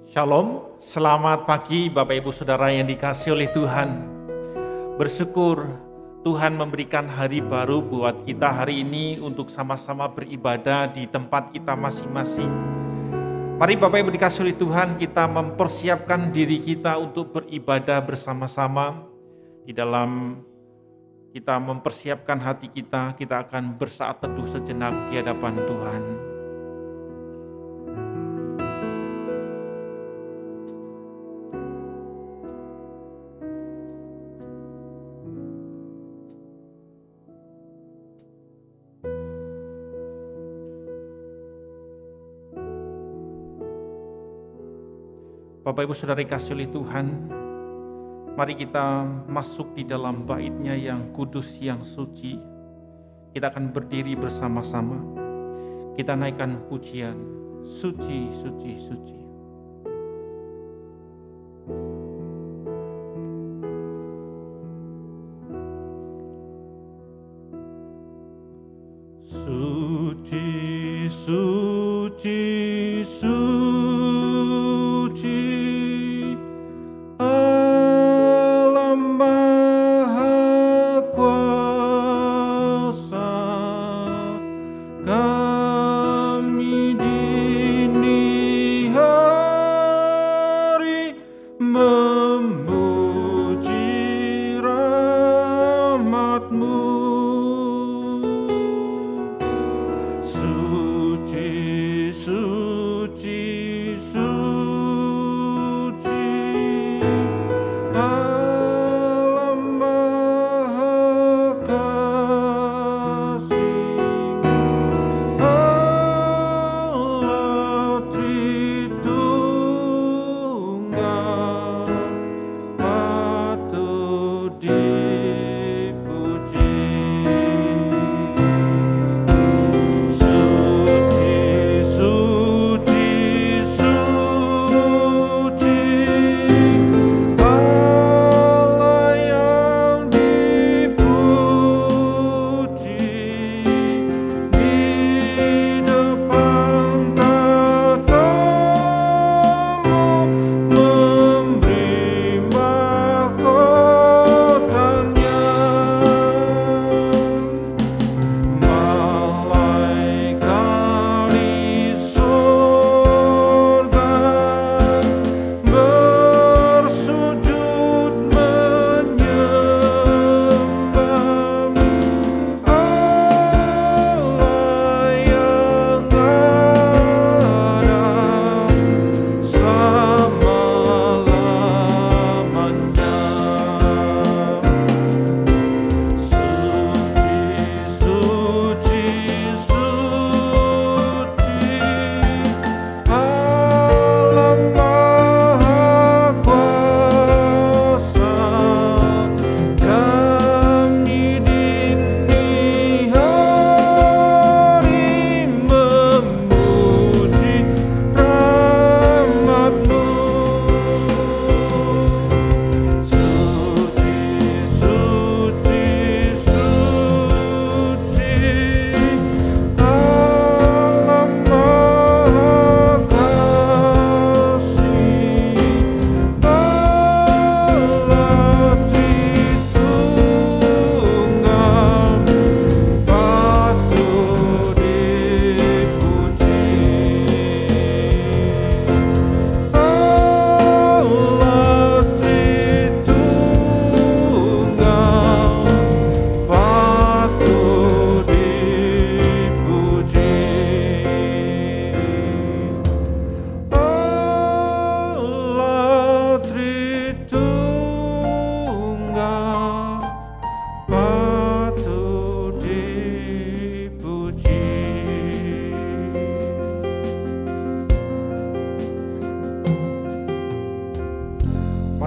Shalom, selamat pagi Bapak Ibu Saudara yang dikasihi oleh Tuhan. Bersyukur Tuhan memberikan hari baru buat kita hari ini untuk sama-sama beribadah di tempat kita masing-masing. Mari Bapak Ibu dikasihi oleh Tuhan, kita mempersiapkan diri kita untuk beribadah bersama-sama. Di dalam kita mempersiapkan hati kita akan bersaat teduh sejenak di hadapan Tuhan. Bapak Ibu Saudara dikasihi oleh Tuhan, mari kita masuk di dalam bait-Nya yang kudus, yang suci. Kita akan berdiri bersama-sama. Kita naikkan pujian, suci, suci, suci. Suci, suci, suci. Suci,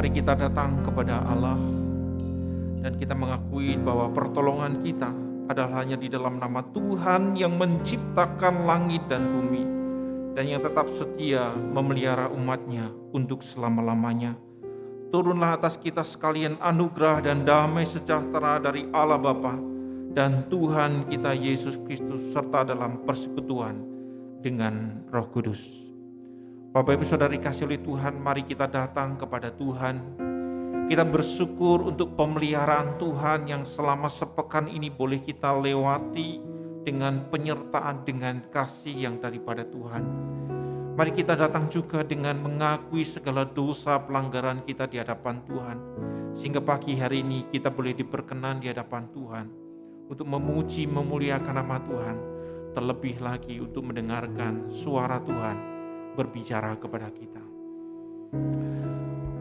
Mari kita datang kepada Allah dan kita mengakui bahwa pertolongan kita adalah hanya di dalam nama Tuhan yang menciptakan langit dan bumi dan yang tetap setia memelihara umatnya untuk selama-lamanya. Turunlah atas kita sekalian anugerah dan damai sejahtera dari Allah Bapa dan Tuhan kita Yesus Kristus serta dalam persekutuan dengan Roh Kudus. Bapak Ibu Saudara dikasihi oleh Tuhan, mari kita datang kepada Tuhan. Kita bersyukur untuk pemeliharaan Tuhan yang selama sepekan ini boleh kita lewati dengan penyertaan, dengan kasih yang daripada Tuhan. Mari kita datang juga dengan mengakui segala dosa pelanggaran kita di hadapan Tuhan. Sehingga pagi hari ini kita boleh diperkenan di hadapan Tuhan untuk memuji, memuliakan nama Tuhan. Terlebih lagi untuk mendengarkan suara Tuhan berbicara kepada kita.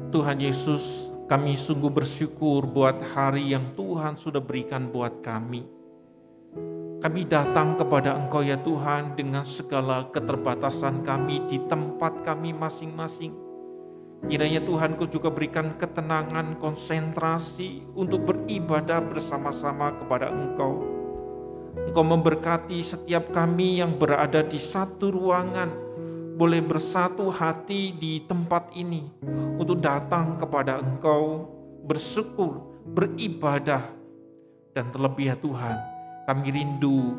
Tuhan Yesus, kami sungguh bersyukur buat hari yang Tuhan sudah berikan buat kami. Kami datang kepada Engkau ya Tuhan dengan segala keterbatasan kami di tempat kami masing-masing. Kiranya Tuhan Kau juga berikan ketenangan, konsentrasi untuk beribadah bersama-sama kepada Engkau. Engkau memberkati setiap kami yang berada di satu ruangan, boleh bersatu hati di tempat ini untuk datang kepada Engkau, bersyukur, beribadah. Dan terlebih ya Tuhan, kami rindu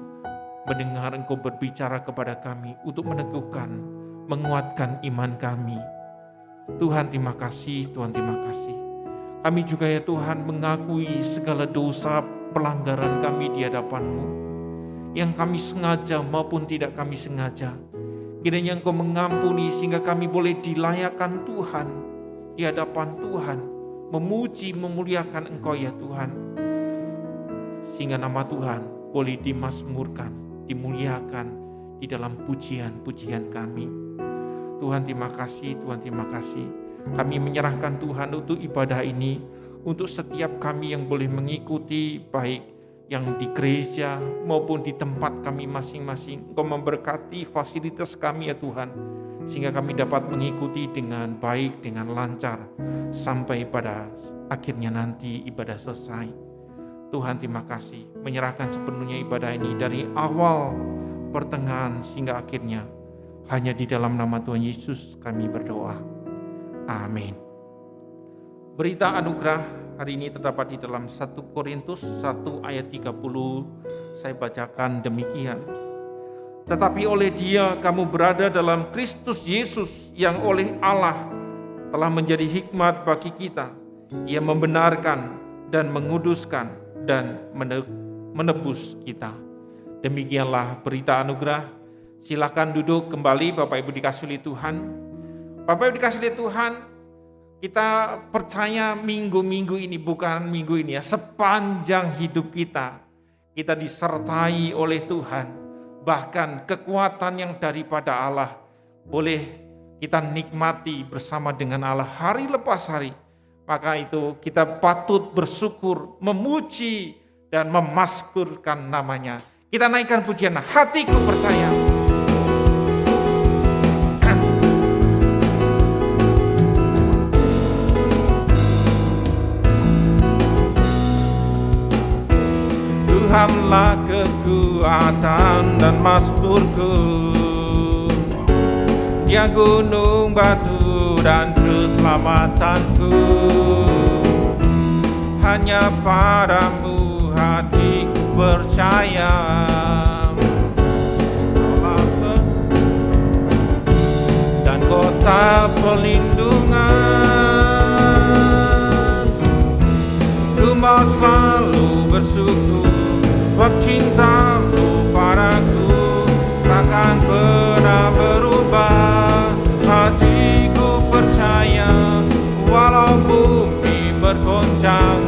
mendengar Engkau berbicara kepada kami untuk meneguhkan, menguatkan iman kami. Tuhan terima kasih, Tuhan terima kasih. Kami juga ya Tuhan mengakui segala dosa pelanggaran kami di hadapan-Mu, yang kami sengaja maupun tidak kami sengaja. Kiranya Engkau mengampuni sehingga kami boleh dilayakkan Tuhan di hadapan Tuhan, memuji, memuliakan Engkau ya Tuhan. Sehingga nama Tuhan boleh dimasmurkan, dimuliakan di dalam pujian-pujian kami. Tuhan terima kasih, Tuhan terima kasih. Kami menyerahkan Tuhan untuk ibadah ini, untuk setiap kami yang boleh mengikuti, baik yang di gereja maupun di tempat kami masing-masing. Engkau memberkati fasilitas kami ya Tuhan, sehingga kami dapat mengikuti dengan baik, dengan lancar, sampai pada akhirnya nanti ibadah selesai. Tuhan terima kasih, menyerahkan sepenuhnya ibadah ini dari awal, pertengahan, sehingga akhirnya. Hanya di dalam nama Tuhan Yesus kami berdoa. Amin. Berita anugerah hari ini terdapat di dalam 1 Korintus 1 ayat 30. Saya bacakan demikian. Tetapi oleh Dia kamu berada dalam Kristus Yesus yang oleh Allah telah menjadi hikmat bagi kita. Ia membenarkan dan menguduskan dan menebus kita. Demikianlah berita anugerah. Silakan duduk kembali Bapak Ibu dikasihi oleh Tuhan. Bapak Ibu dikasihi oleh Tuhan, kita percaya minggu-minggu ini, bukan minggu ini ya, sepanjang hidup kita disertai oleh Tuhan. Bahkan kekuatan yang daripada Allah boleh kita nikmati bersama dengan Allah hari lepas hari. Maka itu kita patut bersyukur, memuji dan memaskurkan namanya. Kita naikkan pujian, hatiku percaya. Tuhanlah kekuatan dan masmurku, Dia gunung batu dan keselamatanku. Hanya padamu hatiku percaya. Dan kota perlindungan, ku mau selalu bersyukur. Sebab cintamu padaku takkan pernah berubah. Hatiku percaya walau bumi bergoncang,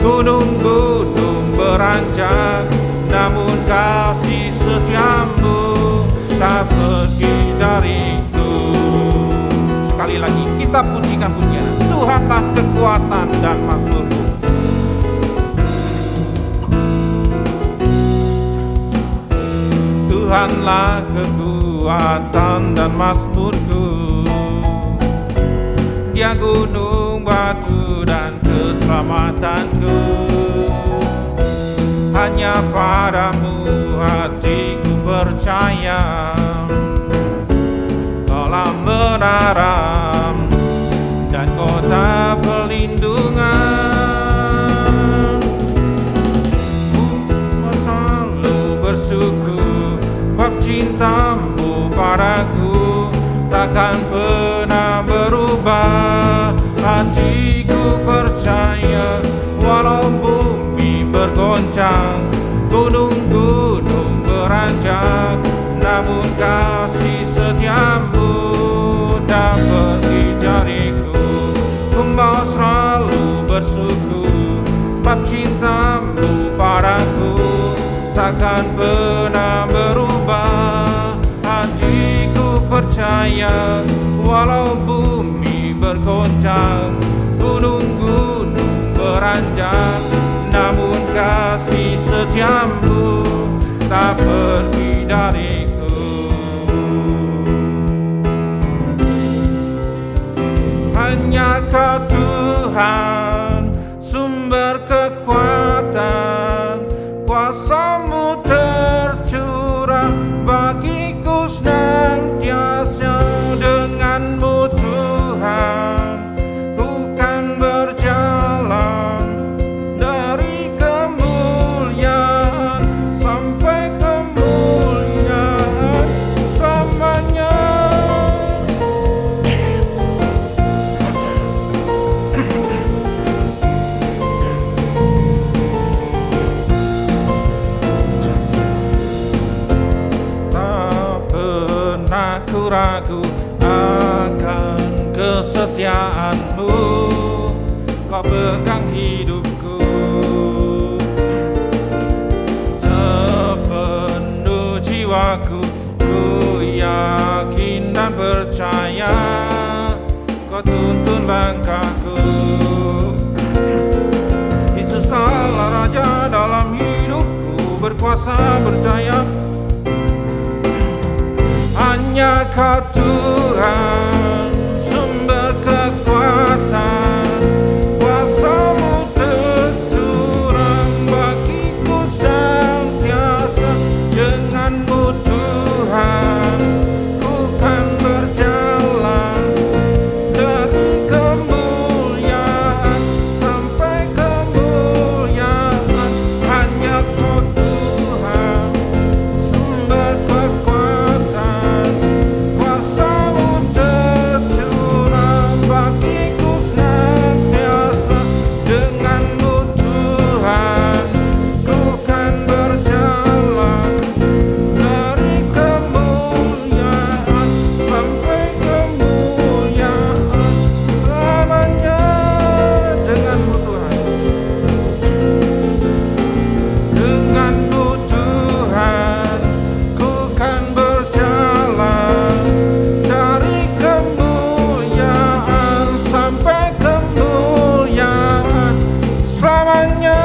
gunung-gunung beranjak, namun kasih setiamu tak pergi dariku. Sekali lagi kita pujikan pujian. Tuhanlah kekuatan dan makhlukku. Tuhanlah kekuatan dan mazmurku, Dia gunung gunung batu dan keselamatanku. Hanya padamu hatiku percaya, Kaulah menara dan kota perlindungan. Ku selalu bersyukur bab cintamu padaku, takkan pernah berubah. Hatiku percaya walau bumi bergoncang, gunung-gunung beranjak, namun kasih setiamu tak pergi dariku. Ku mau selalu bersyukur bab cintamu padaku, takkan pernah berubah. Hatiku percaya walau bumi bergoncang, gunung-gunung beranjak, namun kasih setiamu tak pergi dariku. Hanya Kau Tuhan sumber kekuatan, kuasa-Mu tercurah bagiku senantiasa. Dengan-Mu Tuhan ku kan berjalan dari kemuliaan sampai kemuliaan selamanya. Tak pernah ku ragu akan kesetiaan-Mu, Kau pegang hidupku. Sepenuh jiwaku ku yakin dan percaya, Kau tuntun langkahku. Yesus Kaulah Raja dalam hidupku, berkuasa berjaya. Hanya Kau Tuhan sumber kekuatan, kuasa-Mu tercurah bagiku senantiasa. Dengan-Mu Tuhan ku kan berjalan dari kemuliaan sampai kemuliaan. Hanya Kau Tuhan sumber kekuatan, kuasa-Mu tercurah bagiku senantiasa. Dengan-Mu Tuhan ku kan berjalan dari kemuliaan sampai kemuliaan selamanya. Dengan-Mu Tuhan, dengan-Mu Tuhan ku kan berjalan dari kemuliaan sampai kemuliaan selamanya.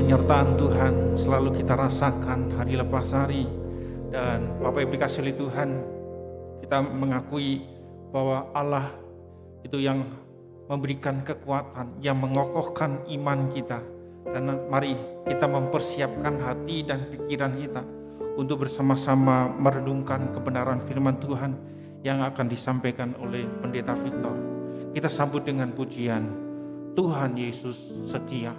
Penyertaan Tuhan selalu kita rasakan hari lepas hari. Dan Bapak Ibu dikasihi oleh Tuhan, kita mengakui bahwa Allah itu yang memberikan kekuatan, yang mengokohkan iman kita. Dan mari kita mempersiapkan hati dan pikiran kita untuk bersama-sama merenungkan kebenaran firman Tuhan yang akan disampaikan oleh Pendeta Victor. Kita sambut dengan pujian, Tuhan Yesus setia.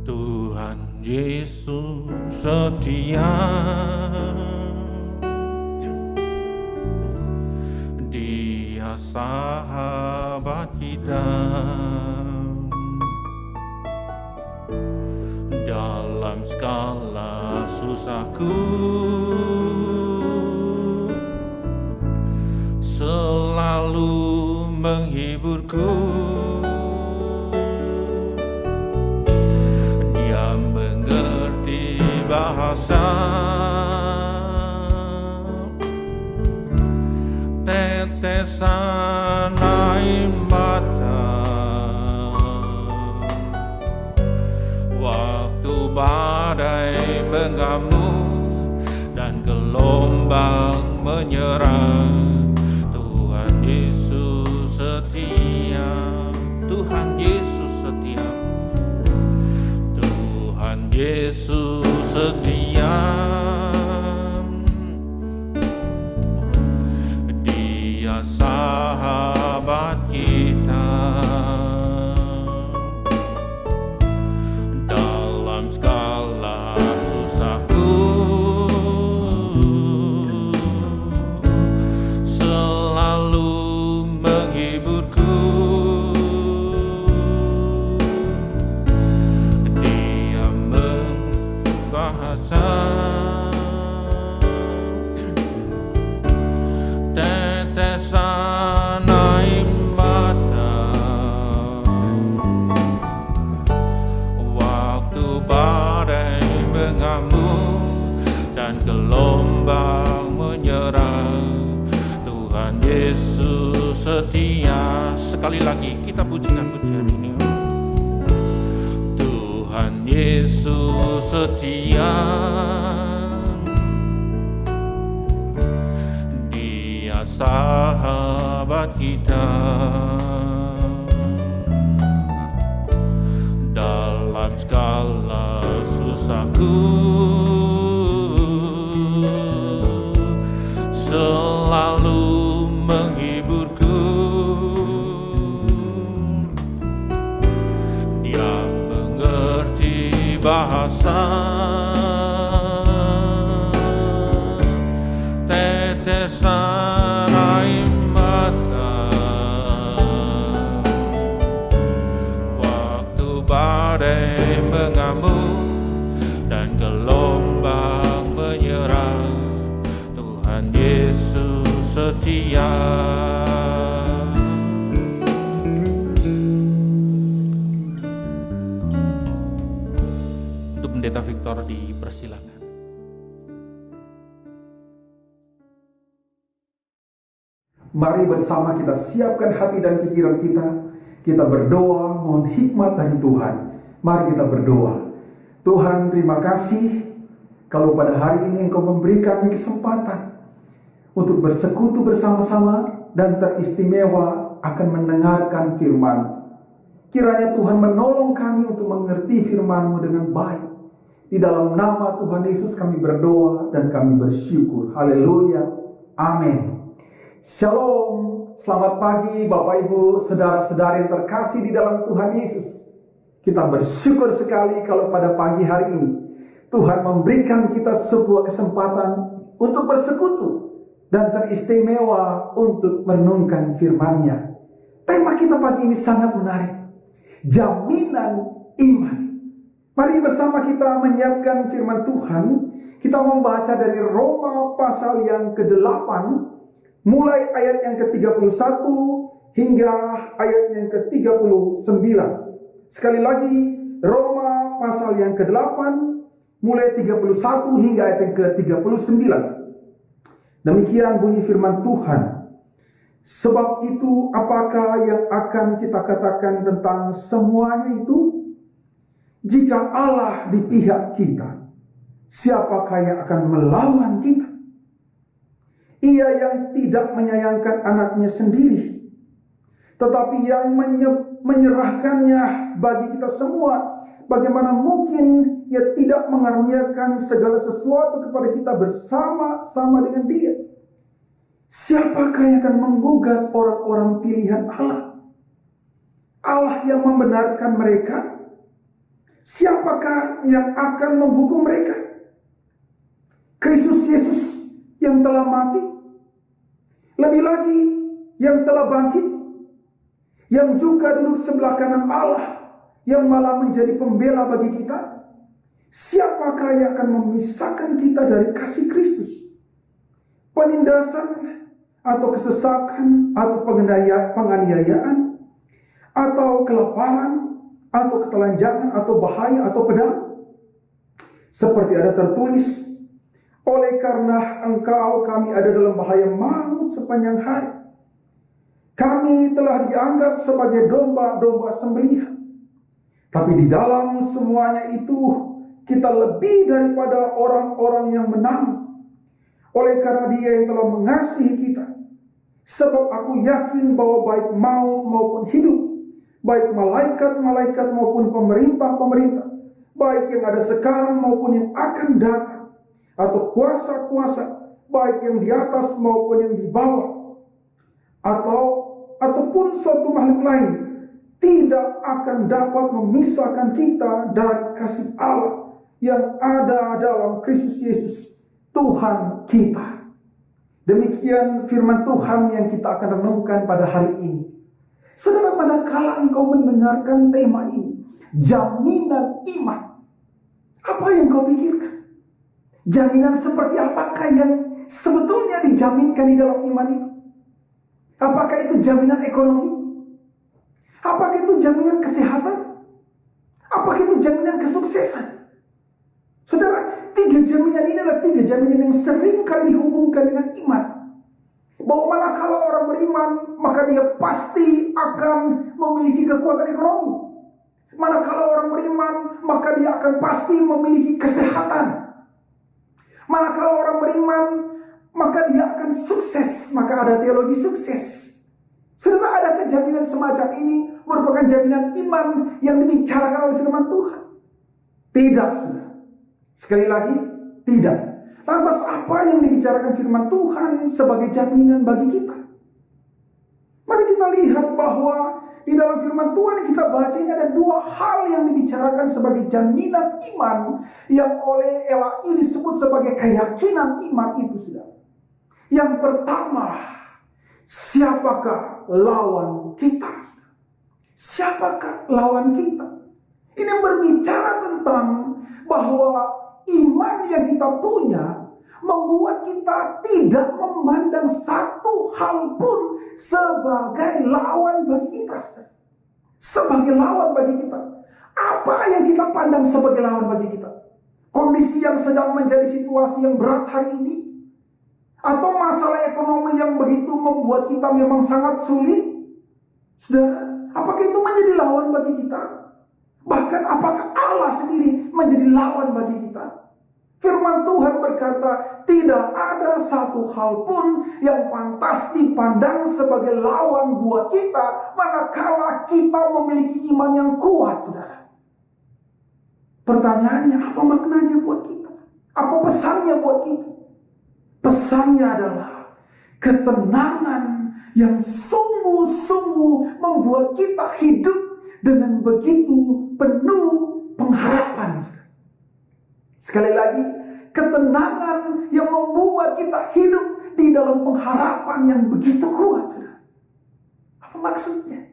Tuhan Yesus setia, Dia sahabat kita. Dalam segala susahku selalu menghiburku. Dia mengerti bahasa, tetesan air mata, waktu badai mengamuk dan gelombang menyerang. Tuhan Yesus setia, Tuhan Yesus setia, Tuhan Yesus setia. Dia sahabat kita dalam segala susahku, selalu menghiburku. Dia membahasa, tetesan air mata, waktu badai mengamuk dan gelombang menyerang. Tuhan Yesus setia. Sekali lagi kita pujikan pujian ini. Tuhan Yesus setia, Dia sahabat kita dalam segala susahku, selalu menghiburku. Dia mengerti bahasa, tetesan air mata, waktu badai mengamuk dan gelombang menyerang. Tuhan Yesus setia. Untuk Pendeta Victor dipersilakan. Mari bersama kita siapkan hati dan pikiran kita. Kita berdoa mohon hikmat dari Tuhan. Mari kita berdoa. Tuhan, terima kasih kalau pada hari ini Engkau memberikan kesempatan untuk bersekutu bersama-sama dan teristimewa akan mendengarkan firman. Kiranya Tuhan menolong kami untuk mengerti firman-Mu dengan baik. Di dalam nama Tuhan Yesus kami berdoa dan kami bersyukur. Haleluya. Amin. Shalom, selamat pagi Bapak Ibu, saudara-saudari yang terkasih di dalam Tuhan Yesus. Kita bersyukur sekali kalau pada pagi hari ini Tuhan memberikan kita sebuah kesempatan untuk bersekutu dan teristimewa untuk merenungkan firman-Nya. Tema kita pagi ini sangat menarik, jaminan iman. Mari bersama kita menyiapkan firman Tuhan. Kita membaca dari Roma pasal yang ke-8, mulai ayat yang ke-31 hingga ayat yang ke-39. Sekali lagi, Roma pasal yang ke-8, mulai 31 hingga ayat yang ke-39. Demikian bunyi firman Tuhan. Sebab itu, apakah yang akan kita katakan tentang semuanya itu? Jika Allah di pihak kita, siapakah yang akan melawan kita? Ia yang tidak menyayangkan anaknya sendiri, tetapi yang menyerahkannya bagi kita semua. Bagaimana mungkin Ia tidak mengaruniakan segala sesuatu kepada kita bersama-sama dengan Dia? Siapakah yang akan menggugat orang-orang pilihan Allah? Allah yang membenarkan mereka. Siapakah yang akan menghukum mereka? Kristus Yesus yang telah mati, lebih lagi yang telah bangkit, yang juga duduk sebelah kanan Allah, yang malah menjadi pembela bagi kita. Siapakah yang akan memisahkan kita dari kasih Kristus? Penindasan atau kesesakan atau penganiayaan atau kelaparan atau ketelanjangan atau bahaya atau pedang? Seperti ada tertulis, oleh karena engkau kami ada dalam bahaya maut sepanjang hari. Kami telah dianggap sebagai domba-domba sembelihan. Tapi di dalam semuanya itu kita lebih daripada orang-orang yang menang. Oleh karena Dia yang telah mengasihi kita. Sebab aku yakin bahwa baik maut maupun hidup, baik malaikat-malaikat maupun pemerintah-pemerintah, baik yang ada sekarang maupun yang akan datang, atau kuasa-kuasa, baik yang di atas maupun yang di bawah, ataupun suatu makhluk lain, tidak akan dapat memisahkan kita dari kasih Allah yang ada dalam Kristus Yesus Tuhan kita. Demikian firman Tuhan yang kita akan renungkan pada hari ini. Saudara, manakala engkau mendengarkan tema ini, jaminan iman, apa yang kau pikirkan? Jaminan seperti apakah yang sebetulnya dijaminkan di dalam iman itu? Apakah itu jaminan ekonomi? Apakah itu jaminan kesehatan? Apakah itu jaminan kesuksesan? Saudara, 3 jaminan ini adalah 3 jaminan yang sering kali dihubungkan dengan iman. Bahwa manakala orang beriman, maka dia pasti akan memiliki kekuatan ekonomi. Manakala orang beriman, maka dia akan pasti memiliki kesehatan. Manakala orang beriman, maka dia akan sukses. Maka ada teologi sukses. Saudara, adakah jaminan semacam ini merupakan jaminan iman yang dibicarakan oleh firman Tuhan? Tidak, saudara. Sekali lagi, tidak. Lantas apa yang dibicarakan firman Tuhan sebagai jaminan bagi kita? Mari kita lihat bahwa di dalam firman Tuhan yang kita baca ini ada 2 hal yang dibicarakan sebagai jaminan iman yang oleh LAI disebut sebagai keyakinan iman itu, saudara. Yang pertama, siapakah lawan kita? Siapakah lawan kita? Ini berbicara tentang bahwa iman yang kita punya membuat kita tidak memandang satu hal pun sebagai lawan bagi kita. Sebagai lawan bagi kita. Apa yang kita pandang sebagai lawan bagi kita? Kondisi yang sedang menjadi situasi yang berat hari ini? Atau masalah ekonomi yang begitu membuat kita memang sangat sulit? Saudara, apakah itu menjadi lawan bagi kita? Bahkan apakah Allah sendiri menjadi lawan bagi kita? Firman Tuhan berkata, tidak ada satu hal pun yang pantas dipandang sebagai lawan buat kita manakala kita memiliki iman yang kuat, saudara. Pertanyaannya, apa maknanya buat kita? Apa pesannya buat kita? Pesannya adalah ketenangan yang sungguh-sungguh membuat kita hidup dengan begitu penuh pengharapan. Sekali lagi, ketenangan yang membuat kita hidup di dalam pengharapan yang begitu kuat. Apa maksudnya?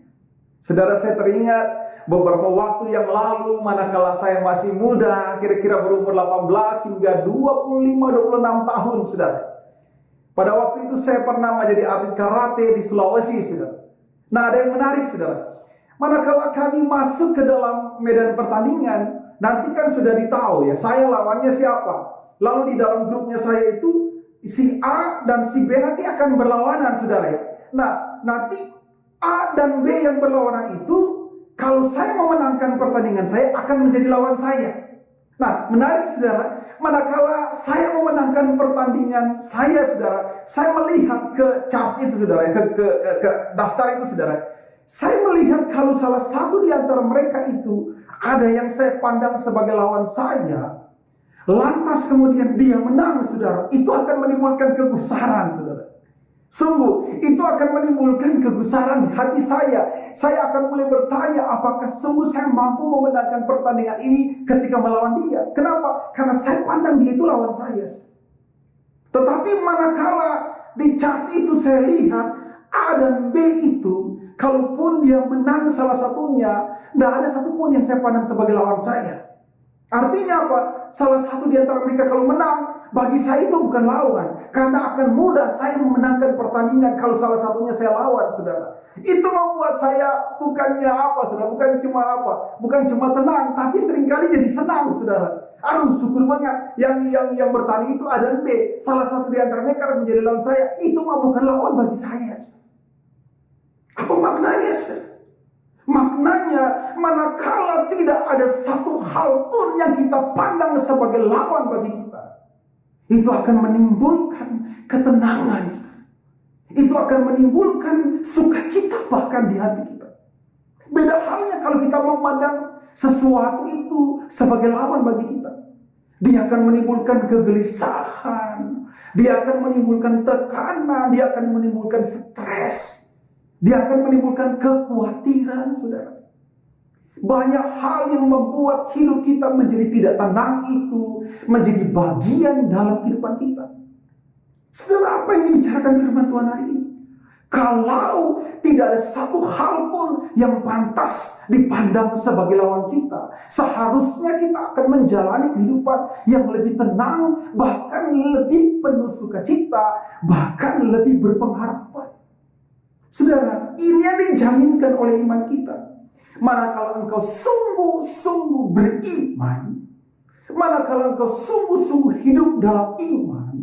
Saudara, saya teringat beberapa waktu yang lalu manakala saya masih muda, kira-kira berumur 18 hingga 25-26 tahun, saudara. Pada waktu itu saya pernah menjadi atlet karate di Sulawesi, saudara. Nah, ada yang menarik, saudara. Manakala kami masuk ke dalam medan pertandingan, nanti kan sudah ditahu ya, saya lawannya siapa. Lalu di dalam grupnya saya itu, si A dan si B nanti akan berlawanan, saudara ya. Nah, nanti A dan B yang berlawanan itu, kalau saya memenangkan pertandingan saya, akan menjadi lawan saya. Nah, menarik, saudara. Manakala saya memenangkan pertandingan saya, saudara, saya melihat ke chart itu, saudara, ke daftar itu, saudara. Saya melihat kalau salah satu di antara mereka itu ada yang saya pandang sebagai lawan saya, lantas kemudian dia menang, saudara, itu akan menimbulkan kegusaran, saudara. Sungguh, itu akan menimbulkan kegusaran di hati saya. Saya akan mulai bertanya, apakah sungguh saya mampu memenangkan pertandingan ini ketika melawan dia? Kenapa? Karena saya pandang dia itu lawan saya. Tetapi manakala di chart itu saya lihat A dan B itu, kalaupun dia menang salah satunya, tidak ada satupun yang saya pandang sebagai lawan saya. Artinya apa? Salah satu di antara mereka kalau menang, bagi saya itu bukan lawan. Karena akan mudah saya memenangkan pertandingan kalau salah satunya saya lawan, saudara. Itu membuat saya bukannya apa, saudara, bukan cuma tenang, tapi seringkali jadi senang, saudara. Aduh, syukur banget yang bertanding itu A dan B. Salah satu di antara mereka menjadi lawan saya. Itu mah bukan lawan bagi saya. Apa maknanya, saudara? Maknanya, manakala tidak ada satu hal pun yang kita pandang sebagai lawan bagi kita, itu akan menimbulkan ketenangan. Itu akan menimbulkan sukacita bahkan di hati kita. Beda halnya kalau kita memandang sesuatu itu sebagai lawan bagi kita. Dia akan menimbulkan kegelisahan, dia akan menimbulkan tekanan, dia akan menimbulkan stres, dia akan menimbulkan kekhawatiran, saudara. Banyak hal yang membuat hidup kita menjadi tidak tenang itu menjadi bagian dalam kehidupan kita. Saudara, apa yang dibicarakan firman Tuhan hari ini? Kalau tidak ada satu hal pun yang pantas dipandang sebagai lawan kita, seharusnya kita akan menjalani kehidupan yang lebih tenang, bahkan lebih penuh sukacita, bahkan lebih berpengharapan. Saudara, ini yang dijaminkan oleh iman kita. Manakala engkau sungguh-sungguh beriman, manakala engkau sungguh-sungguh hidup dalam iman,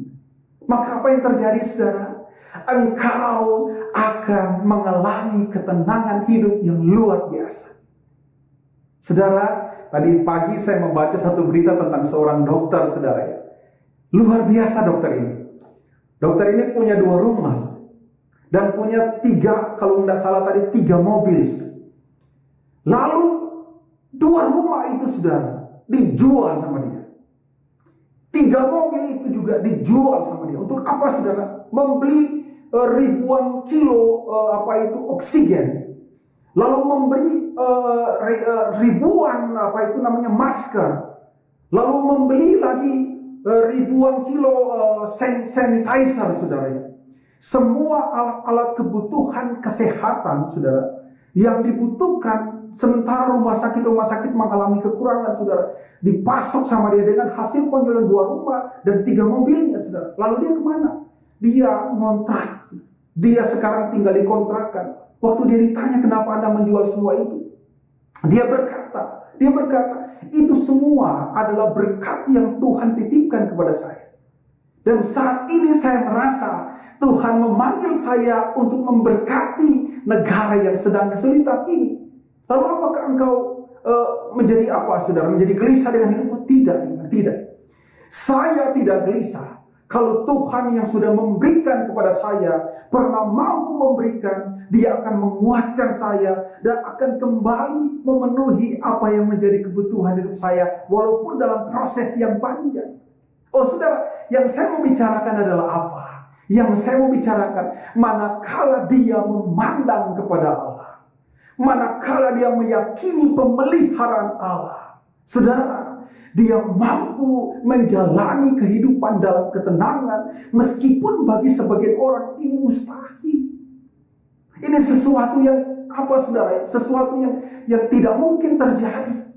maka apa yang terjadi, saudara? Engkau akan mengalami ketenangan hidup yang luar biasa. Saudara, tadi pagi saya membaca satu berita tentang seorang dokter, saudara ya. Luar biasa dokter ini. Dokter ini punya 2 rumah dan punya 3, kalau tidak salah tadi 3 mobil. Lalu 2 rumah itu, saudara, dijual sama dia. 3 mobil itu juga dijual sama dia. Untuk apa, saudara? Membeli ribuan kilo oksigen. Lalu memberi ribuan masker. Lalu membeli lagi ribuan kilo sanitizer, saudara. Semua alat-alat kebutuhan kesehatan, saudara, yang dibutuhkan sementara rumah sakit mengalami kekurangan, saudara, dipasok sama dia dengan hasil penjualan 2 rumah dan 3 mobilnya, saudara. Lalu dia kemana? Dia ngontrak. Dia sekarang tinggal di kontrakan. Waktu dia ditanya kenapa Anda menjual semua itu, dia berkata, itu semua adalah berkat yang Tuhan titipkan kepada saya. Dan saat ini saya merasa Tuhan memanggil saya untuk memberkati negara yang sedang kesulitan ini. Lalu apakah engkau menjadi apa, saudara? Menjadi gelisah dengan hidupmu? Tidak. Saya tidak gelisah. Kalau Tuhan yang sudah memberikan kepada saya pernah mampu memberikan, Dia akan menguatkan saya dan akan kembali memenuhi apa yang menjadi kebutuhan hidup saya, walaupun dalam proses yang panjang. Oh, saudara, yang saya mau bicarakan adalah apa? Yang saya mau bicarakan, manakala dia memandang kepada Allah, manakala dia meyakini pemeliharaan Allah, saudara, dia mampu menjalani kehidupan dalam ketenangan, meskipun bagi sebagian orang ini mustahil. Ini sesuatu yang apa, saudara? Sesuatu yang tidak mungkin terjadi.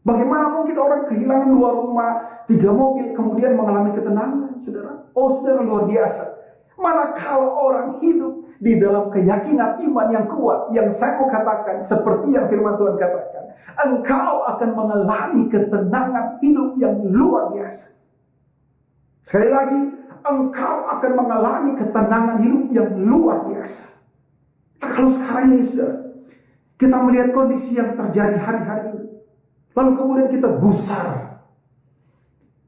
Bagaimana mungkin orang kehilangan 2 rumah, 3 mobil, kemudian mengalami ketenangan, saudara? Oh, saudara, luar biasa. Manakala orang hidup di dalam keyakinan iman yang kuat, yang saya mau katakan seperti yang firman Tuhan katakan, engkau akan mengalami ketenangan hidup yang luar biasa. Sekali lagi, engkau akan mengalami ketenangan hidup yang luar biasa. Nah, kalau sekarang ini, saudara, kita melihat kondisi yang terjadi hari-hari ini, lalu kemudian kita gusar,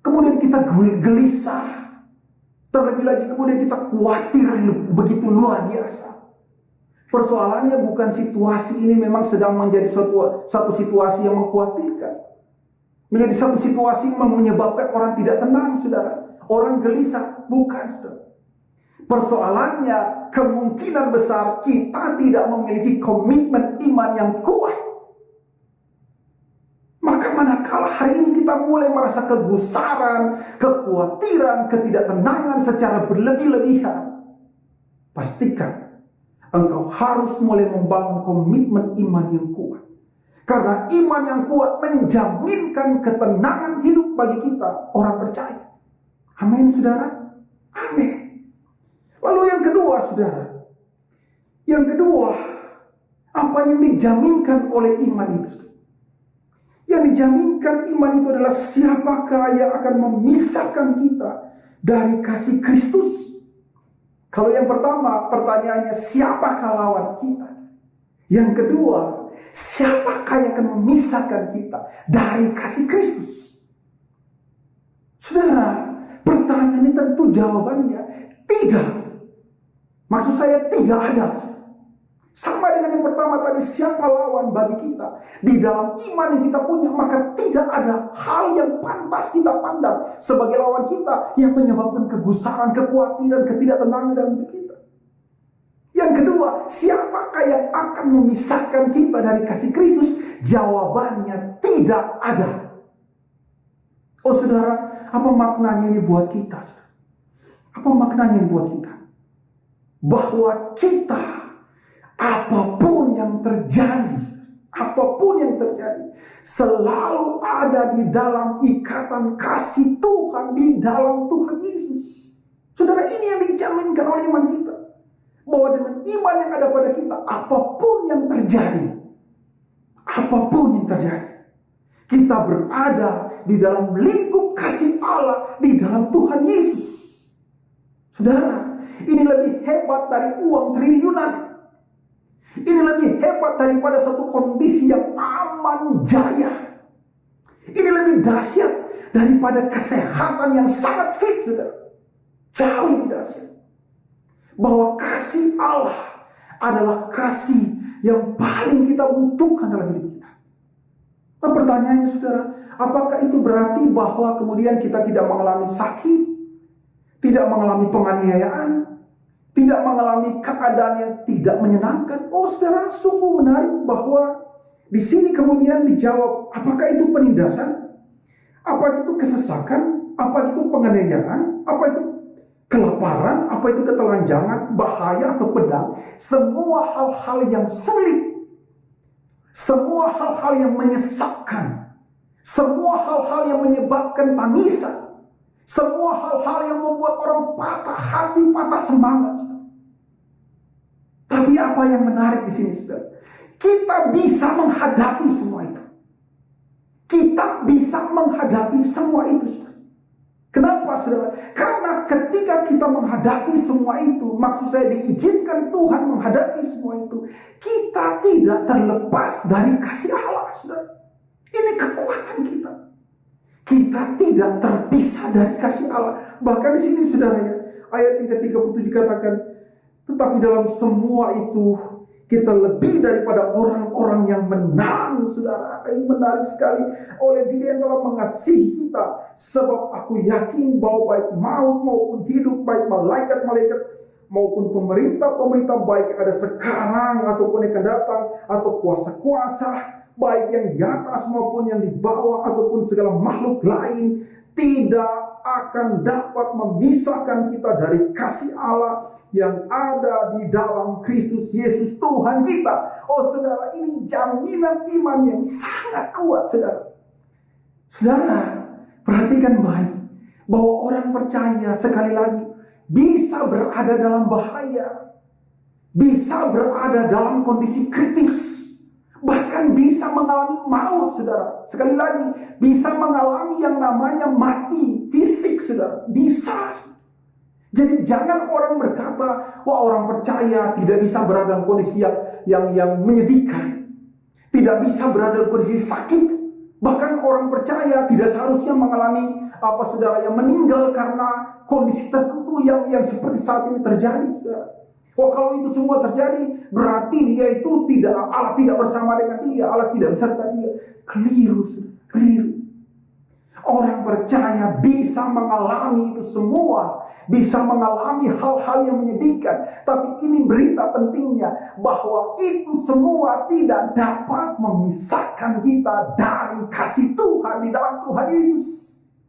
kemudian kita gelisah, terlebih lagi kemudian kita khawatir begitu luar biasa. Persoalannya bukan situasi ini memang sedang menjadi satu situasi yang mengkhawatirkan, menjadi satu situasi yang menyebabkan orang tidak tenang, saudara. Orang gelisah, bukan, saudara. Persoalannya kemungkinan besar kita tidak memiliki komitmen iman yang kuat. Maka manakala hari ini kita mulai merasa kegusaran, kekhawatiran, ketidaktenangan secara berlebih-lebihan, pastikan engkau harus mulai membangun komitmen iman yang kuat. Karena iman yang kuat menjaminkan ketenangan hidup bagi kita, orang percaya. Amin, saudara. Amin. Lalu yang kedua, saudara. Yang kedua, apa yang dijaminkan oleh iman itu? Yang dijaminkan iman itu adalah siapakah yang akan memisahkan kita dari kasih Kristus? Kalau yang pertama, pertanyaannya siapakah lawan kita? Yang kedua, siapakah yang akan memisahkan kita dari kasih Kristus? Saudara, pertanyaan ini tentu jawabannya tidak. Maksud saya tidak ada. Sama dengan yang pertama tadi, siapa lawan bagi kita? Di dalam iman yang kita punya, maka tidak ada hal yang pantas kita pandang sebagai lawan kita yang menyebabkan kegusaran, kekhawatiran, ketidaktenangan dalam hidup kita. Yang kedua, siapakah yang akan memisahkan kita dari kasih Kristus? Jawabannya tidak ada. Oh saudara, apa maknanya ini buat kita? Apa maknanya ini buat kita? Bahwa kita apapun yang terjadi, selalu ada di dalam ikatan kasih Tuhan, di dalam Tuhan Yesus. Saudara, ini yang dijaminkan oleh iman kita. Bahwa dengan iman yang ada pada kita, apapun yang terjadi, kita berada di dalam lingkup kasih Allah, di dalam Tuhan Yesus. Saudara, ini lebih hebat dari uang triliunan. Ini lebih hebat daripada satu kondisi yang aman jaya. Ini lebih dahsyat daripada kesehatan yang sangat fit, saudara. Jauh lebih dahsyat. Bahwa kasih Allah adalah kasih yang paling kita butuhkan dalam hidup kita. Nah, pertanyaannya, saudara, apakah itu berarti bahwa kemudian kita tidak mengalami sakit, tidak mengalami penganiayaan, tidak mengalami keadaan yang tidak menyenangkan? Oh saudara, sungguh menarik bahwa di sini kemudian dijawab, apakah itu penindasan? Apa itu kesesakan? Apa itu penganiayaan? Apa itu kelaparan? Apa itu ketelanjangan, bahaya atau pedang? Semua hal-hal yang sulit, semua hal-hal yang menyesakkan, semua hal-hal yang menyebabkan tangisan, semua hal-hal yang membuat orang patah hati, patah semangat. Tapi apa yang menarik di sini, saudara? Kita bisa menghadapi semua itu. Kita bisa menghadapi semua itu, saudara. Kenapa, saudara? Karena ketika kita menghadapi semua itu, maksud saya diizinkan Tuhan menghadapi semua itu, kita tidak terlepas dari kasih Allah, saudara. Ini kekuatan kita. Kita tidak terpisah dari kasih Allah. Bahkan di sini, saudara, ya, ayat 37 katakan, tetapi dalam semua itu kita lebih daripada orang-orang yang menang, saudara. Ini menarik sekali. Oleh Dia yang telah mengasihi kita, sebab aku yakin bahwa baik maut maupun hidup, baik malaikat-malaikat maupun pemerintah-pemerintah, baik ada sekarang ataupun yang akan datang, atau kuasa-kuasa, baik yang di atas maupun yang di bawah, ataupun segala makhluk lain, tidak akan dapat memisahkan kita dari kasih Allah yang ada di dalam Kristus Yesus Tuhan kita. Oh saudara, ini jaminan iman yang sangat kuat, saudara. Saudara, perhatikan baik bahwa orang percaya sekali lagi bisa berada dalam bahaya, bisa berada dalam kondisi kritis, bahkan bisa mengalami maut, saudara. Sekali lagi, bisa mengalami yang namanya mati fisik, saudara. Bisa. Jadi jangan orang berkata, wah orang percaya tidak bisa berada dalam kondisi yang menyedihkan, tidak bisa berada dalam kondisi sakit. Bahkan orang percaya tidak seharusnya mengalami saudara, yang meninggal karena kondisi tertentu yang seperti saat ini terjadi, saudara. Oh kalau itu semua terjadi, berarti dia itu Allah tidak bersama dengan dia, Allah tidak beserta dia. Keliru, keliru. Orang percaya bisa mengalami itu semua, bisa mengalami hal-hal yang menyedihkan. Tapi ini berita pentingnya, bahwa itu semua tidak dapat memisahkan kita dari kasih Tuhan di dalam Tuhan Yesus.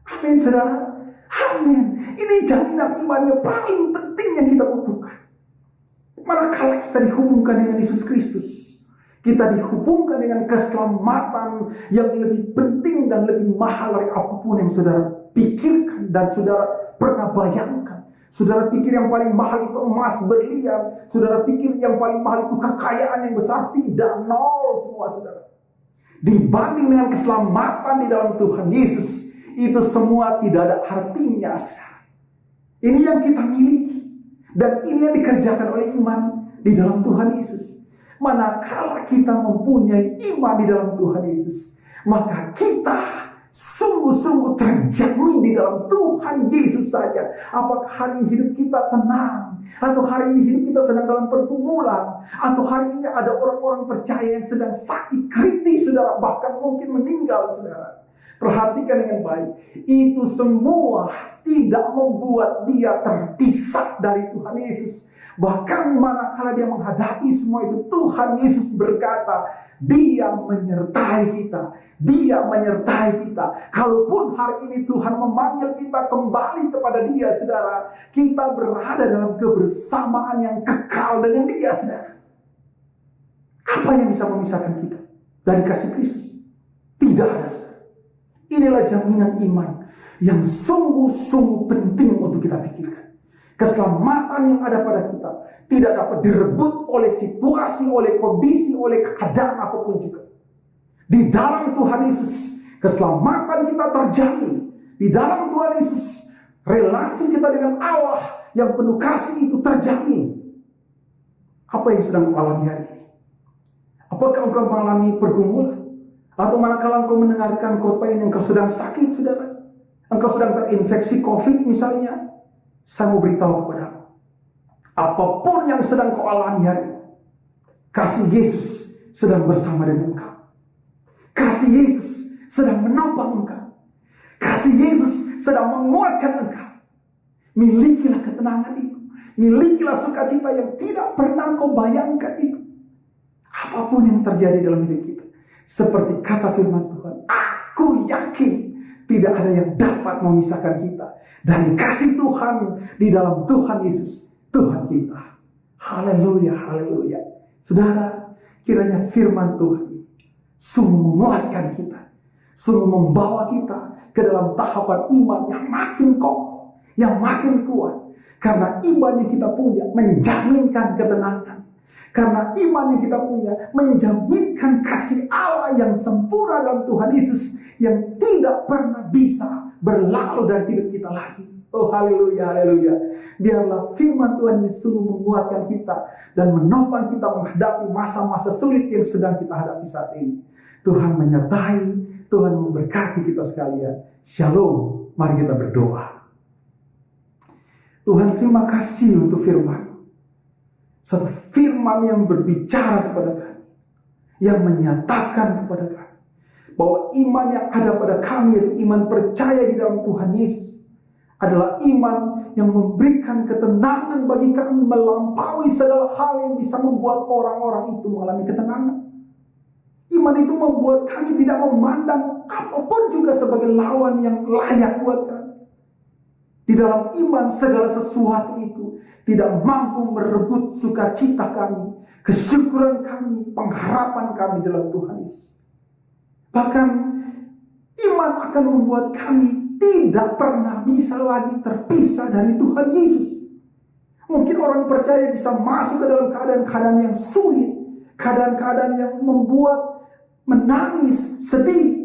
Amin, saudara. Amin. Ini jaminan iman yang paling penting yang kita butuhkan. Manakala kita dihubungkan dengan Yesus Kristus, Kita dihubungkan dengan keselamatan yang lebih penting dan lebih mahal dari apapun yang saudara pikirkan dan saudara pernah bayangkan. Saudara pikir yang paling mahal itu emas berlian. Saudara pikir yang paling mahal itu kekayaan yang besar. Tidak, nol semua saudara. Dibanding dengan keselamatan di dalam Tuhan Yesus, itu semua tidak ada artinya saudara. Ini yang kita miliki. Dan ini yang dikerjakan oleh iman di dalam Tuhan Yesus. Manakala kita mempunyai iman di dalam Tuhan Yesus, maka kita sungguh-sungguh terjamin di dalam Tuhan Yesus saja. Apakah hari ini hidup kita tenang, atau hari ini hidup kita sedang dalam pergumulan, atau hari ini ada orang-orang percaya yang sedang sakit kritis, saudara, bahkan mungkin meninggal, saudara. Perhatikan dengan baik, itu semua tidak membuat dia terpisah dari Tuhan Yesus. Bahkan manakala dia menghadapi semua itu, Tuhan Yesus berkata, Dia menyertai kita. Dia menyertai kita. Kalaupun hari ini Tuhan memanggil kita kembali kepada Dia, saudara, kita berada dalam kebersamaan yang kekal dengan Dia, saudara. Apa yang bisa memisahkan kita dari kasih Kristus? Tidak ada, saudara. Inilah jaminan iman yang sungguh-sungguh penting untuk kita pikirkan. Keselamatan yang ada pada kita tidak dapat direbut oleh situasi, oleh kondisi, oleh keadaan apapun juga. Di dalam Tuhan Yesus, keselamatan kita terjamin. Di dalam Tuhan Yesus, relasi kita dengan Allah yang penuh kasih itu terjamin. Apa yang sedang kau alami hari ini? Apakah engkau mengalami pergumulan? Atau manakala engkau mendengarkan khotbah ini, engkau sedang sakit, saudara? Engkau sedang terinfeksi COVID misalnya? Saya mau beritahu kepadamu, apapun yang sedang kau alami hari ini, kasih Yesus sedang bersama dengan engkau. Kasih Yesus sedang menopang engkau. Kasih Yesus sedang menguatkan engkau. Milikilah ketenangan itu. Milikilah sukacita yang tidak pernah kau bayangkan itu. Apapun yang terjadi dalam hidup kita, seperti kata firman Tuhan, aku yakin tidak ada yang dapat memisahkan kita dari kasih Tuhan di dalam Tuhan Yesus, Tuhan kita. Haleluya, haleluya. Saudara, kiranya firman Tuhan sungguh menguatkan kita, sungguh membawa kita ke dalam tahapan iman yang makin kokoh, yang makin kuat. Karena iman yang kita punya menjaminkan ketenangan. Karena iman yang kita punya menjaminkan kasih Allah yang sempurna dalam Tuhan Yesus, yang tidak pernah bisa berlalu dari hidup kita lagi. Oh haleluya, haleluya. Biarlah firman Tuhan ini sungguh menguatkan kita dan menopang kita menghadapi masa-masa sulit yang sedang kita hadapi saat ini. Tuhan menyertai, Tuhan memberkati kita sekalian. Shalom. Mari kita berdoa. Tuhan, terima kasih untuk firman. Satu firman yang berbicara kepada kami, yang menyatakan kepada kami bahwa iman yang ada pada kami, yaitu iman percaya di dalam Tuhan Yesus, adalah iman yang memberikan ketenangan bagi kami melampaui segala hal yang bisa membuat orang-orang itu mengalami ketenangan. Iman itu membuat kami tidak memandang apapun juga sebagai lawan yang layak buat kami. Di dalam iman segala sesuatu itu tidak mampu merebut sukacita kami, kesyukuran kami, pengharapan kami dalam Tuhan Yesus. Bahkan iman akan membuat kami tidak pernah bisa lagi terpisah dari Tuhan Yesus. Mungkin orang percaya bisa masuk ke dalam keadaan-keadaan yang sulit, keadaan-keadaan yang membuat menangis, sedih.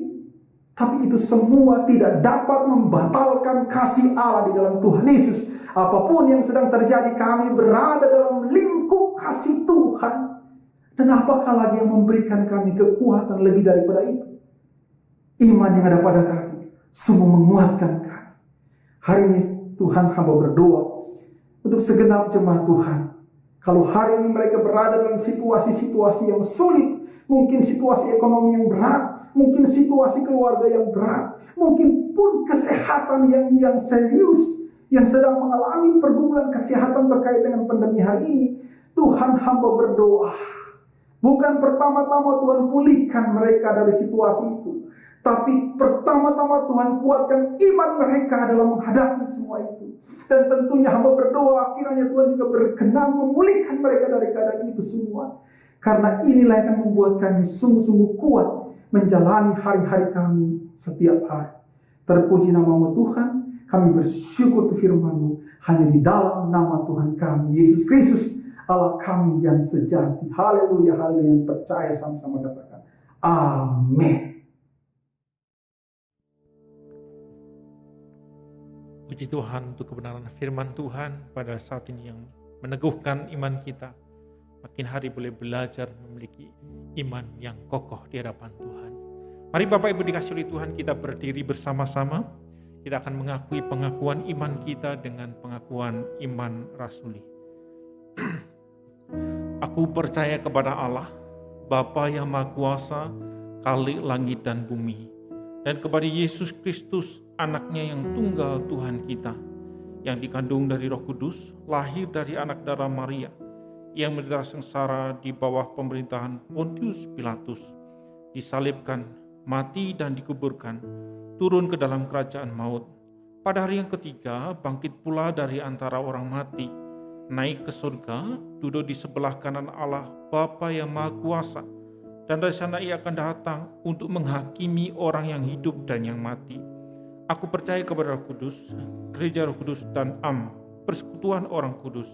Tapi itu semua tidak dapat membatalkan kasih Allah di dalam Tuhan Yesus. Apapun yang sedang terjadi, kami berada dalam lingkup kasih Tuhan. Dan apakah lagi yang memberikan kami kekuatan lebih daripada itu? Iman yang ada pada kami sungguh menguatkan kami. Hari ini Tuhan hamba berdoa untuk segenap jemaat Tuhan. Kalau hari ini mereka berada dalam situasi-situasi yang sulit, mungkin situasi ekonomi yang berat, mungkin situasi keluarga yang berat, mungkin pun kesehatan yang serius, yang sedang mengalami pergumulan kesehatan terkait dengan pandemi hari ini. Tuhan, hamba berdoa, bukan pertama-tama Tuhan pulihkan mereka dari situasi itu, tapi pertama-tama Tuhan kuatkan iman mereka dalam menghadapi semua itu. Dan tentunya hamba berdoa kiranya Tuhan juga berkenan memulihkan mereka dari keadaan itu semua. Karena inilah yang akan membuat kami sungguh-sungguh kuat menjalani hari-hari kami setiap hari. Terpuji nama-Mu Tuhan, kami bersyukur untuk firman-Mu hanya di dalam nama Tuhan kami, Yesus Kristus, Allah kami yang sejati. Haleluya, haleluya, yang percaya sama-sama katakan. Amin. Puji Tuhan untuk kebenaran firman Tuhan pada saat ini yang meneguhkan iman kita. Makin hari boleh belajar memiliki iman yang kokoh di hadapan Tuhan. Mari Bapak Ibu dikasihi oleh Tuhan, kita berdiri bersama-sama. Kita akan mengakui pengakuan iman kita dengan pengakuan iman rasuli. Aku percaya kepada Allah, Bapa yang Maha Kuasa, Khalik langit dan bumi, dan kepada Yesus Kristus, anaknya yang tunggal Tuhan kita, yang dikandung dari Roh Kudus, lahir dari anak darah Maria, yang menderita sengsara di bawah pemerintahan Pontius Pilatus, disalibkan, mati dan dikuburkan, turun ke dalam kerajaan maut. Pada hari yang ketiga, bangkit pula dari antara orang mati, naik ke surga, duduk di sebelah kanan Allah Bapa yang Maha Kuasa, dan dari sana ia akan datang untuk menghakimi orang yang hidup dan yang mati. Aku percaya kepada Roh Kudus, gereja Roh Kudus dan persekutuan orang kudus,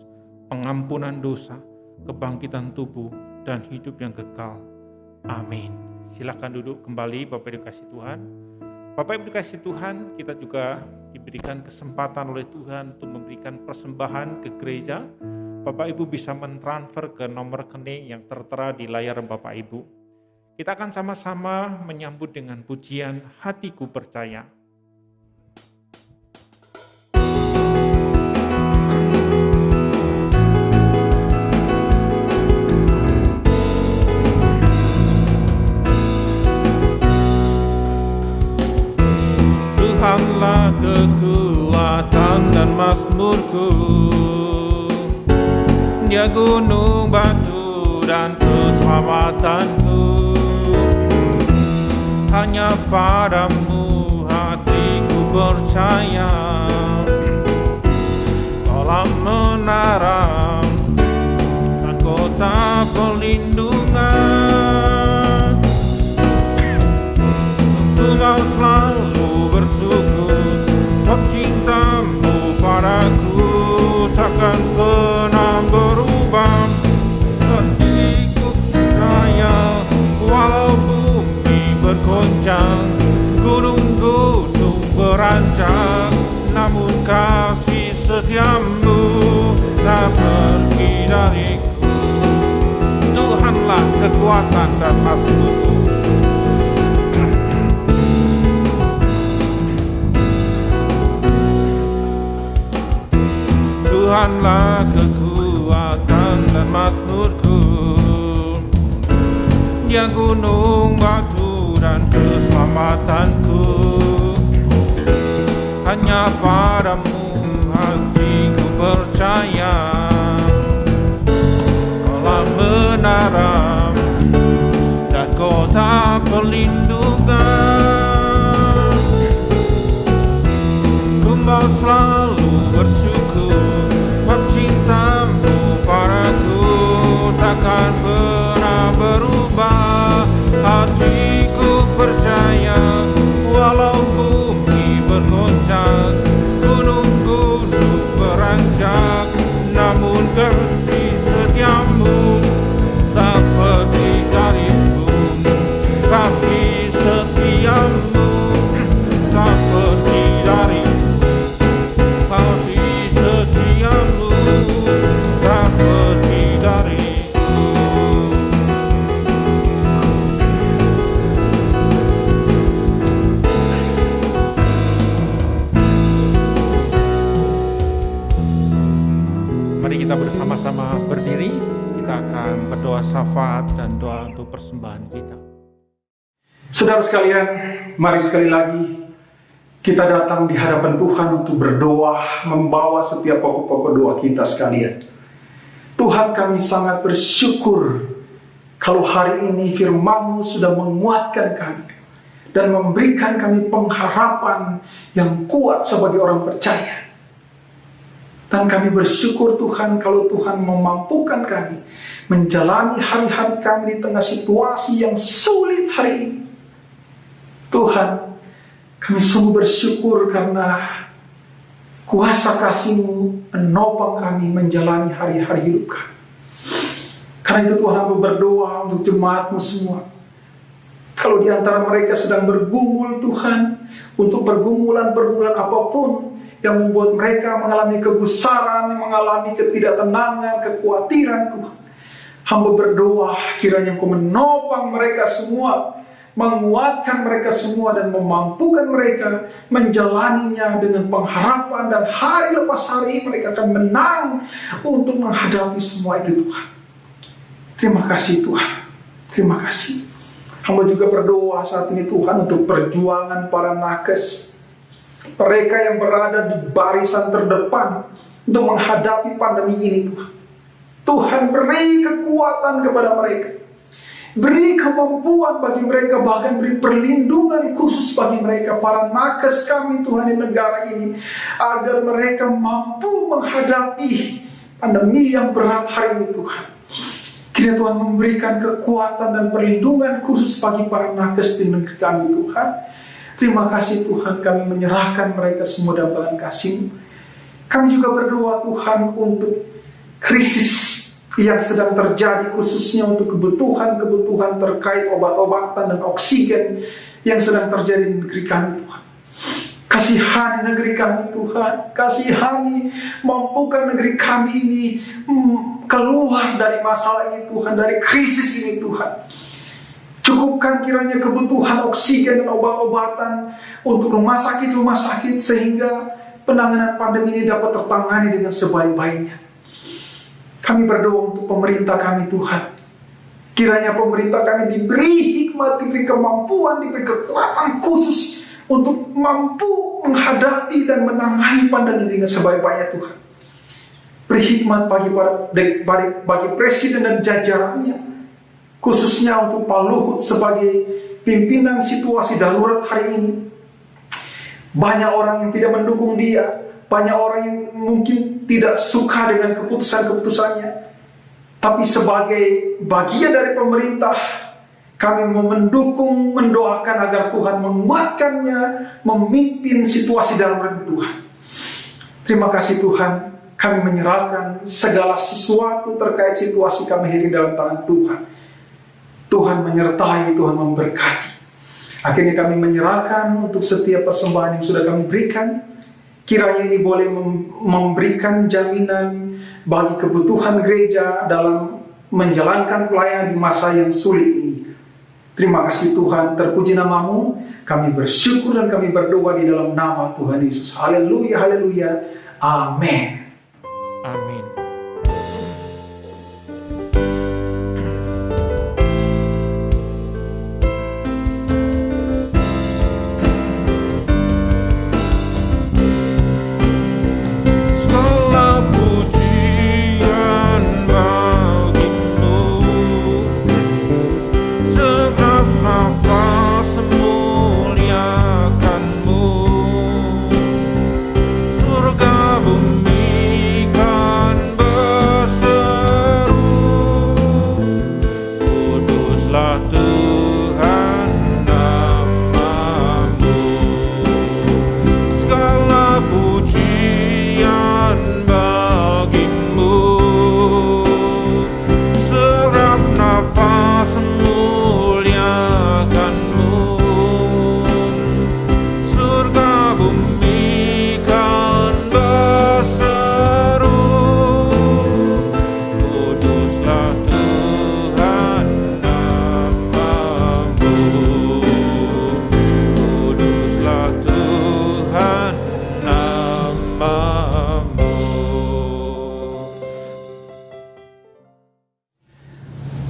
pengampunan dosa, kebangkitan tubuh, dan hidup yang kekal. Amin. Silakan duduk kembali Bapak Ibu dikasihi Tuhan. Bapak Ibu dikasihi Tuhan, kita juga diberikan kesempatan oleh Tuhan untuk memberikan persembahan ke gereja. Bapak Ibu bisa mentransfer ke nomor rekening yang tertera di layar Bapak Ibu. Kita akan sama-sama menyambut dengan pujian Hatiku Percaya. Tuhanlah kekuatan dan mazmurku, Dia gunung batu dan keselamatanku. Hanya padamu hatiku percaya, kolam menara dan kota perlindungan. Ku mau selalu bersyukur, sebab cintamu padaku takkan pernah berubah. Hatiku percaya, walau bumi bergoncang, gunung-gunung beranjak, namun kasih setiamu tak pergi dariku. Tuhanlah kekuatan dan mazmurku, Tuhanlah kekuatan dan mazmurku, Dia gunung batu dan keselamatanku. Hanya padamu hatiku percaya, kolam menara dan kota perlindungan. Ku mau selalu bersyukur, sebab cintamu padaku takkan pernah berubah. Hatiku percaya, walau bumi bergoncang, gunung-gunung beranjak, namun kasih setiamu tak pergi dariku. Kasih setiamu tak pergi dariku. Kasih setiamu tak pergi dariku. Mari kita bersama-sama berdiri. Kita akan berdoa syafaat dan doa untuk persembahan kita. Saudara sekalian, mari sekali lagi kita datang di hadapan Tuhan untuk berdoa, membawa setiap pokok-pokok doa kita sekalian. Tuhan, kami sangat bersyukur kalau hari ini firman-Mu sudah menguatkan kami dan memberikan kami pengharapan yang kuat sebagai orang percaya. Dan kami bersyukur Tuhan kalau Tuhan memampukan kami menjalani hari-hari kami di tengah situasi yang sulit hari ini. Tuhan, kami sungguh bersyukur karena kuasa kasih-Mu menopang kami menjalani hari-hari hidup kami. Karena itu Tuhan, aku berdoa untuk jemaat-Mu semua. Kalau di antara mereka sedang bergumul Tuhan, untuk pergumulan-pergumulan apapun yang membuat mereka mengalami kegusaran, mengalami ketidaktenangan, kekhawatiran Tuhan, hamba berdoa kiranya Engkau menopang mereka semua, menguatkan mereka semua dan memampukan mereka menjalaninya dengan pengharapan, dan hari lepas hari mereka akan menang untuk menghadapi semua itu Tuhan. Terima kasih Tuhan, terima kasih. Hamba juga berdoa saat ini Tuhan untuk perjuangan para nakes, mereka yang berada di barisan terdepan untuk menghadapi pandemi ini Tuhan. Tuhan, beri kekuatan kepada mereka, beri kemampuan bagi mereka, bahkan beri perlindungan khusus bagi mereka, para nakes kami Tuhan di negara ini, agar mereka mampu menghadapi pandemi yang berat hari ini Tuhan. Kiranya Tuhan memberikan kekuatan dan perlindungan khusus bagi para nakes di negeri kami Tuhan. Terima kasih Tuhan, kami menyerahkan mereka semua dalam tangan kasih-Mu. Kami juga berdoa Tuhan untuk krisis yang sedang terjadi, khususnya untuk kebutuhan-kebutuhan terkait obat-obatan dan oksigen yang sedang terjadi di negeri kami Tuhan. Kasihani negeri kami Tuhan, kasihani, mampukan negeri kami ini keluar dari masalah ini Tuhan, dari krisis ini Tuhan. Cukupkan kiranya kebutuhan oksigen dan obat-obatan untuk rumah sakit sehingga penanganan pandemi ini dapat tertangani dengan sebaik-baiknya. Kami berdoa untuk pemerintah kami Tuhan, kiranya pemerintah kami diberi hikmat, diberi kemampuan, diberi kekuatan khusus untuk mampu menghadapi dan menangani pandemi dengan sebaik-baiknya Tuhan. Beri hikmat bagi Presiden dan jajarannya, khususnya untuk Pak Luhut sebagai pimpinan situasi darurat hari ini. Banyak orang yang tidak mendukung dia, banyak orang yang mungkin tidak suka dengan keputusan-keputusannya. Tapi sebagai bagian dari pemerintah, kami mau mendukung, mendoakan agar Tuhan menguatkannya, memimpin situasi darurat Tuhan. Terima kasih Tuhan, kami menyerahkan segala sesuatu terkait situasi kami ini dalam tangan Tuhan. Tuhan menyertai, Tuhan memberkati. Akhirnya kami menyerahkan untuk setiap persembahan yang sudah kami berikan. Kiranya ini boleh memberikan jaminan bagi kebutuhan gereja dalam menjalankan pelayanan di masa yang sulit ini. Terima kasih Tuhan, terpuji nama-Mu. Kami bersyukur dan kami berdoa di dalam nama Tuhan Yesus. Haleluya, haleluya. Amin. Amin.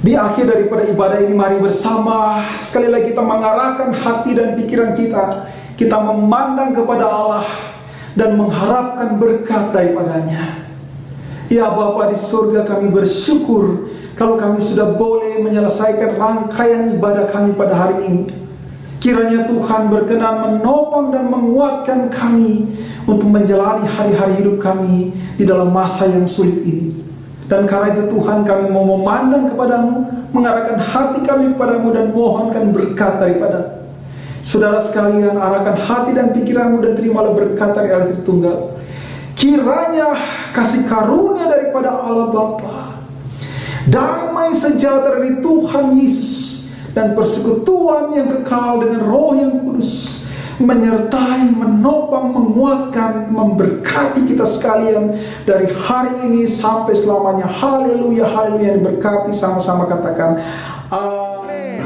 Di akhir daripada ibadah ini, mari bersama sekali lagi kita mengarahkan hati dan pikiran kita. Kita memandang kepada Allah dan mengharapkan berkat daripadanya. Ya Bapa di surga, kami bersyukur kalau kami sudah boleh menyelesaikan rangkaian ibadah kami pada hari ini. Kiranya Tuhan berkenan menopang dan menguatkan kami untuk menjalani hari-hari hidup kami di dalam masa yang sulit ini. Dan karena itu Tuhan, kami mau memandang kepadamu, mengarahkan hati kami kepadamu, dan mohonkan berkat daripada saudara sekalian. Arahkan hati dan pikiranmu dan terimalah berkat dari Allah Tritunggal. Kiranya kasih karunia daripada Allah Bapa, damai sejahtera dari Tuhan Yesus, dan persekutuan yang kekal dengan Roh yang Kudus menyertai, menopang, menguatkan, memberkati kita sekalian dari hari ini sampai selamanya. Haleluya, haleluya. Diberkati sama-sama, katakan amin.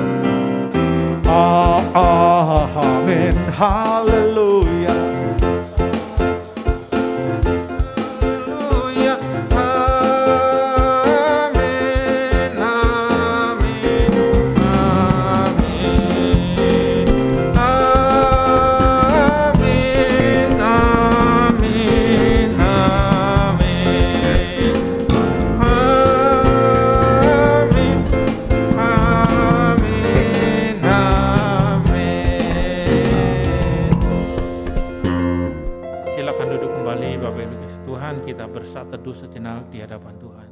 Amin. Haleluya. Silakan duduk kembali Bapak Ibu Kekasih Tuhan, kita bersatu teduh sejenak di hadapan Tuhan.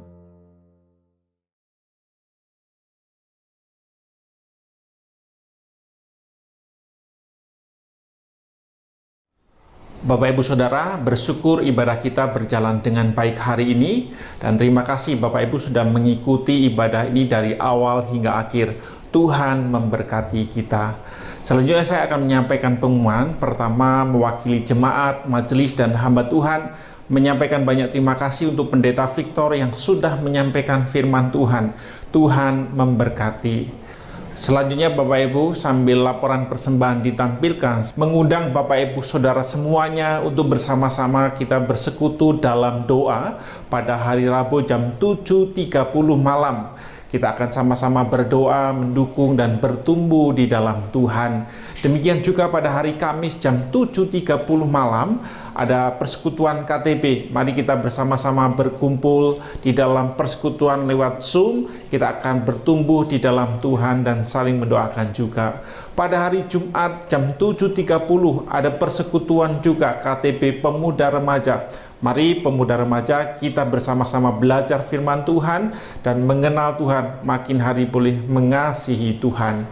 Bapak Ibu Saudara, bersyukur ibadah kita berjalan dengan baik hari ini, dan terima kasih Bapak Ibu sudah mengikuti ibadah ini dari awal hingga akhir. Tuhan memberkati kita. Selanjutnya saya akan menyampaikan pengumuman. Pertama, mewakili jemaat, majelis, dan hamba Tuhan, menyampaikan banyak terima kasih untuk Pendeta Victor yang sudah menyampaikan firman Tuhan. Tuhan memberkati. Selanjutnya Bapak Ibu, sambil laporan persembahan ditampilkan, mengundang Bapak Ibu Saudara semuanya untuk bersama-sama kita bersekutu dalam doa pada hari Rabu jam 7.30 malam. Kita akan sama-sama berdoa, mendukung, dan bertumbuh di dalam Tuhan. Demikian juga pada hari Kamis jam 7.30 malam, ada persekutuan KTB. Mari kita bersama-sama berkumpul di dalam persekutuan lewat Zoom. Kita akan bertumbuh di dalam Tuhan dan saling mendoakan juga. Pada hari Jumat jam 7.30 ada persekutuan juga KTB Pemuda Remaja. Mari pemuda remaja kita bersama-sama belajar firman Tuhan dan mengenal Tuhan, makin hari boleh mengasihi Tuhan.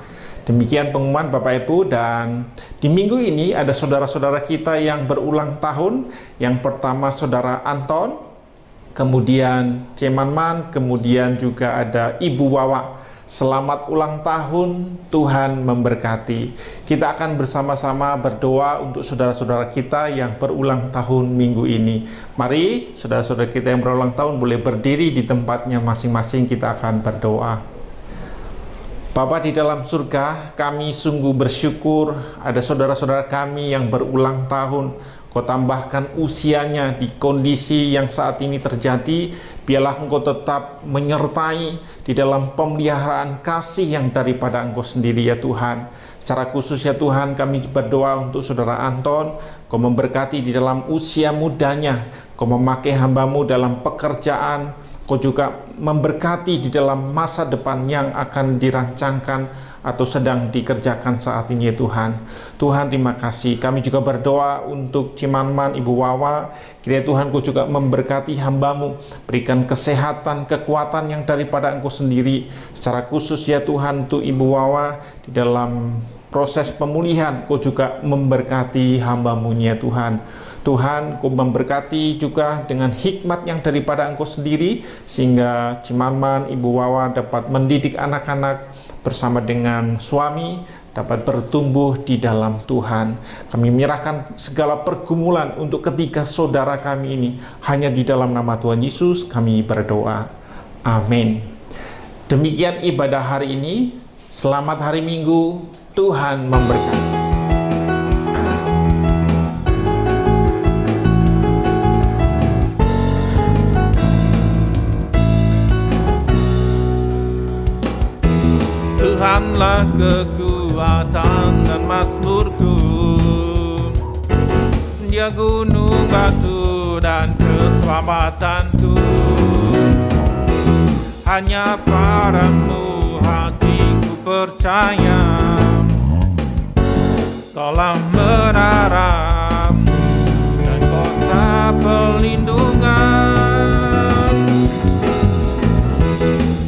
Demikian pengumuman Bapak Ibu, dan di minggu ini ada saudara-saudara kita yang berulang tahun. Yang pertama Saudara Anton, kemudian Cemanman, kemudian juga ada Ibu Wawa. Selamat ulang tahun, Tuhan memberkati. Kita akan bersama-sama berdoa untuk saudara-saudara kita yang berulang tahun minggu ini. Mari saudara-saudara kita yang berulang tahun boleh berdiri di tempatnya masing-masing, kita akan berdoa. Bapa di dalam surga, kami sungguh bersyukur ada saudara-saudara kami yang berulang tahun. Kau tambahkan usianya di kondisi yang saat ini terjadi. Biarlah Engkau tetap menyertai di dalam pemeliharaan kasih yang daripada Engkau sendiri ya Tuhan. Secara khusus ya Tuhan, kami berdoa untuk Saudara Anton. Kau memberkati di dalam usia mudanya. Kau memakai hamba-Mu dalam pekerjaan. Kau juga memberkati di dalam masa depan yang akan dirancangkan atau sedang dikerjakan saat ini ya Tuhan. Tuhan terima kasih. Kami juga berdoa untuk Cimanman, Ibu Wawa. Kiranya Tuhan Kau juga memberkati hamba-Mu, berikan kesehatan, kekuatan yang daripada Engkau sendiri. Secara khusus ya Tuhan untuk Ibu Wawa di dalam proses pemulihan, Kau juga memberkati hamba-Mu ya Tuhan. Tuhan, Kau memberkati juga dengan hikmat yang daripada Engkau sendiri, sehingga Cimanman, Ibu Wawa dapat mendidik anak-anak bersama dengan suami, dapat bertumbuh di dalam Tuhan. Kami menyerahkan segala pergumulan untuk ketiga saudara kami ini. Hanya di dalam nama Tuhan Yesus kami berdoa. Amin. Demikian ibadah hari ini. Selamat hari Minggu. Tuhan memberkati. Tuhanlah kekuatan dan mazmurku, Dia gunung batu dan keselamatanku. Hanya padamu hatiku percaya, Engkaulah menaramu dan kota perlindungan.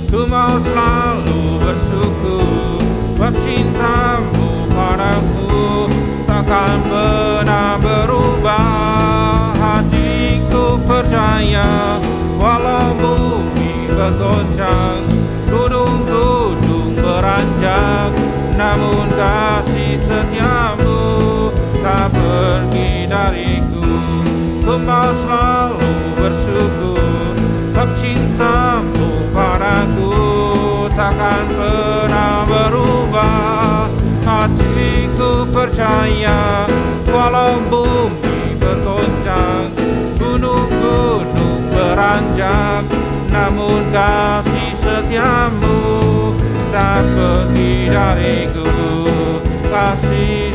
Ku mau selalu bersyukur sebab cintamu padaku takkan pernah berubah. Hatiku percaya walau bumi bergoncang, gunung-gunung beranjak, namun kasih setiamu tak pergi dariku. Ku mau selalu bersyukur sebab cintamu padaku takkan pernah berubah. Hatiku percaya walau bumi bergoncang, gunung-gunung beranjak, namun kasih setiamu tak pergi dariku. Kasih